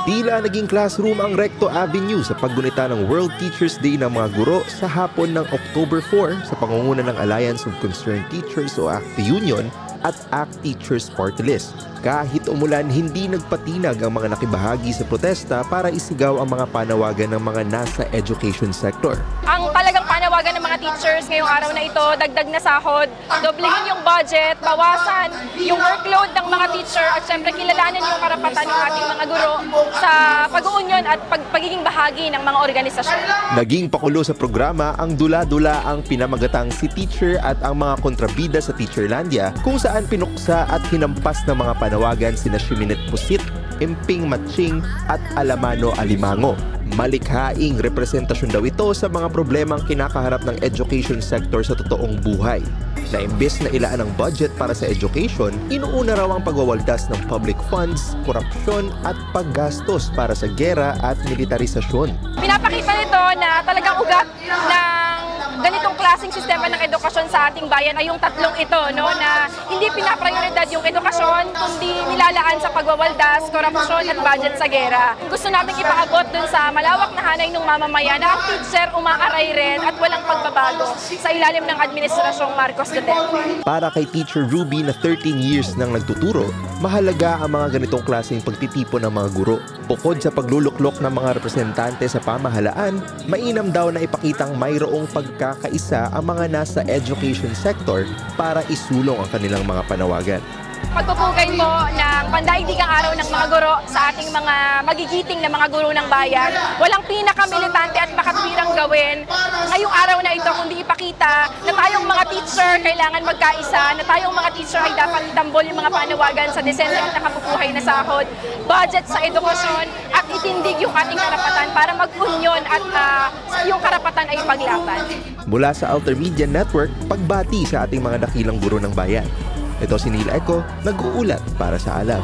Tila naging classroom ang Recto Avenue sa paggunita ng World Teachers Day ng mga guro sa hapon ng October 4 sa pangunguna ng Alliance of Concerned Teachers o ACT Union at ACT Teachers Party List. Kahit umulan, hindi nagpatinag ang mga nakibahagi sa protesta para isigaw ang mga panawagan ng mga nasa education sector. Ang talagang panawagan ng mga teachers ngayong araw na ito, dagdag na sahod, doblehin yung budget, bawasan yung workload ng mga teacher at syempre kilalanin yung karapatan ng ating mga guro sa pag-uunyon at pagiging bahagi ng mga organisasyon. Naging pakulo sa programa ang dula-dula ang pinamagatang Si Teacher at ang mga kontrabida sa Teacherlandia kung saan pinuksa at hinampas ng mga panawagan sina Shiminet Pusit, Imping Matching at Alamano Alimango. Malikhaing representasyon daw ito sa mga problemang kinakaharap ng education sector sa totoong buhay. Na imbes na ilaan ang budget para sa education, inuuna raw ang pagwawaldas ng public funds, korupsyon at paggastos para sa gera at militarisasyon. Pinapakita nito na talagang ugat ng ganitong klaseng sistema ng edukasyon sa ating bayan ay yung tatlong ito, no, na hindi pinaprioridad yung edukasyon, kundi nilalaan sa pagwawaldas, korupsyon at budget sa gera. Gusto namin ipaabot dun sa malawak na hanay ng mamamayan na ang teacher umaaray rin at walang pagbabago sa ilalim ng Administrasyong Marcos Duterte. Para kay Teacher Ruby na 13 years nang nagtuturo, mahalaga ang mga ganitong klaseng pagtitipon ng mga guro. Bukod sa pagluluklok ng mga representante sa pamahalaan, mainam daw na ipakitang mayroong pagkakaisa ang mga nasa education sector para isulong ang kanilang mga panawagan. Pagpupugay po ng pandaigdigang araw ng mga guro sa ating mga magigiting na mga guro ng bayan. Walang pinakamilitante at makatwirang gawin ngayong araw na ito kundi ipakita na tayong mga teacher kailangan magkaisa, na tayong mga teacher ay dapat itambol yung mga panawagan sa desente at nakapupuhay na sahod, budget sa edukasyon at itindig yung ating karapatan para mag-unyon at yung karapatan ay paglaban. Mula sa Altermedia Network, pagbati sa ating mga dakilang guro ng bayan. Ito si Neil Eco, nag-uulat para sa Alam.